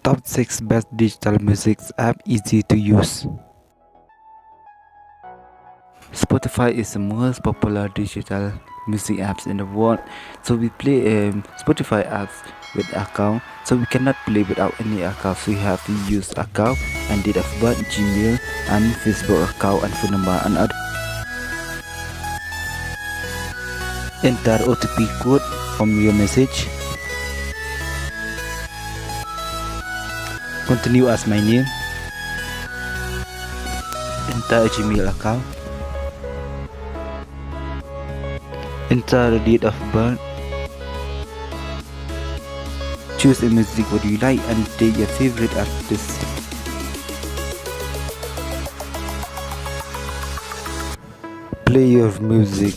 Top 6 best digital music app easy to use. Spotify is the most popular digital music apps in the world. So we play Spotify apps with account. So we cannot play without any account. So we have to use account and date of birth, Gmail, and Facebook account and phone number and other. Enter OTP code from your message. Continue as my name. Enter a Gmail account. Enter the date of birth. Choose a music what you like and take your favorite artist. Play your music.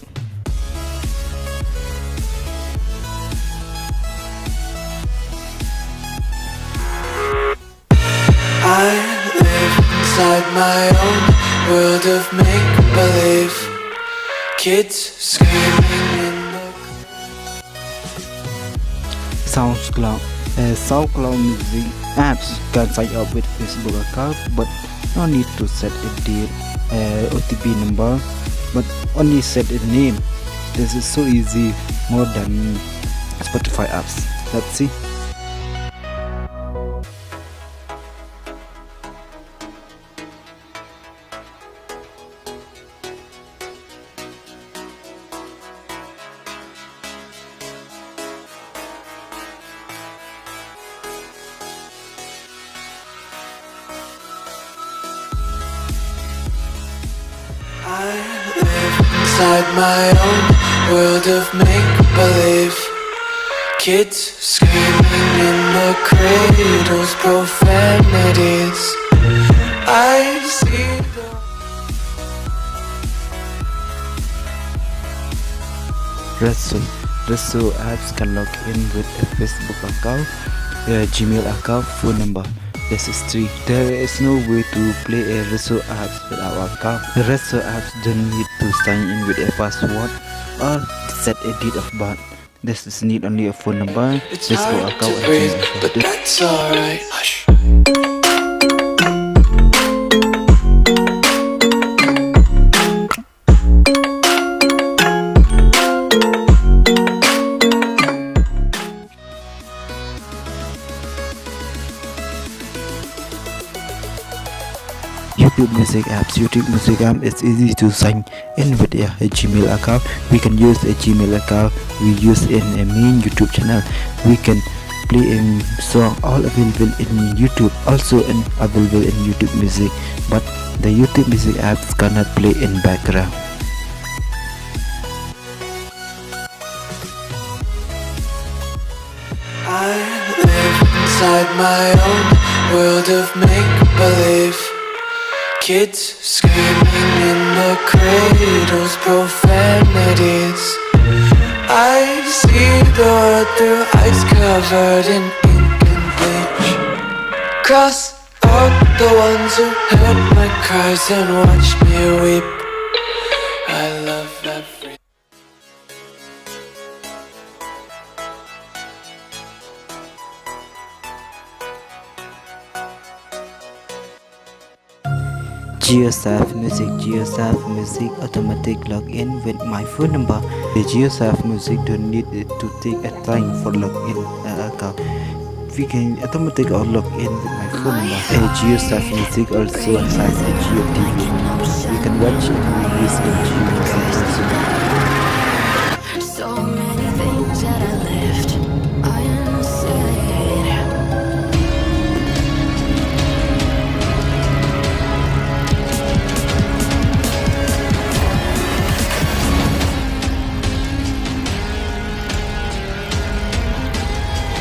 I live inside my own world of make-believe. Kids screaming in the SoundCloud. SoundCloud music apps can sign up with Facebook account, but no need to set a date, OTP number, but only set a name. This is so easy, more than Spotify apps. Let's see. I live inside my own world of make-believe. Kids screaming in the cradles, profanities. I see the resso apps can log in with a Facebook account, Gmail account, phone number. This is 3. There is no way to play a resso apps with our account. The resso apps don't need to sign in with a password or set a date of birth. This is need only a phone number, Facebook account, and breathe, Gmail but account. that's alright. Hush. YouTube Music apps. YouTube Music app is easy to sign in with a Gmail account. We can use a Gmail account we use in a main YouTube channel. We can play a song all available in YouTube, also available in YouTube Music, but the YouTube Music apps cannot play in background. I live inside my own world of make-believe. Kids screaming in the cradles, profanities. I see the world through ice covered in ink and bleach. Cross out the ones who heard my cries and watched me weep. I love every jiosaavn music automatic login with my phone number. The jiosaavn music don't need it to take a time for login account. We can automatic or log in with my phone number. A jiosaavn music also has a Jio TV. You can watch and movies in Jio music also. So many things that I left unsaid.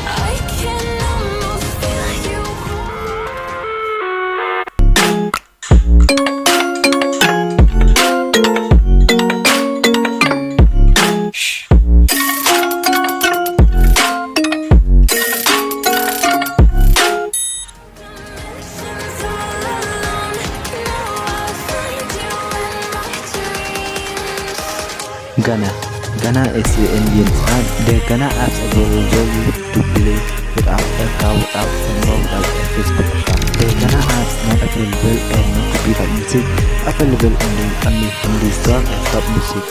I can almost feel you. Gaana is the Indian app. The Gaana apps available to play without account, without phone, without Facebook account. The Gaana apps not available and no copyright music available only in the store and top music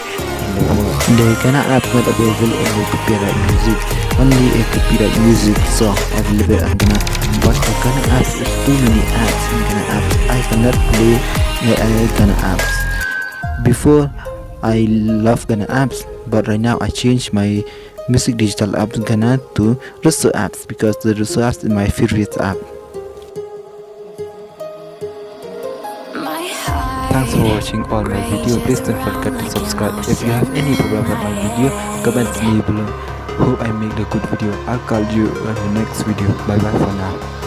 in the world. The Gaana app not available in the copyright music, only a copyright music song available on Gaana. But the Gaana apps is too many apps in Gaana apps. I cannot play Gaana apps. Before I love Gaana apps, but right now I changed my music digital apps Gaana to resso apps because the resso apps is my favorite app. Thanks for watching all my video. Please don't forget to subscribe. If you have any problem with my video, comment me below. Hope I make the good video. I'll call you on the next video. Bye bye for now.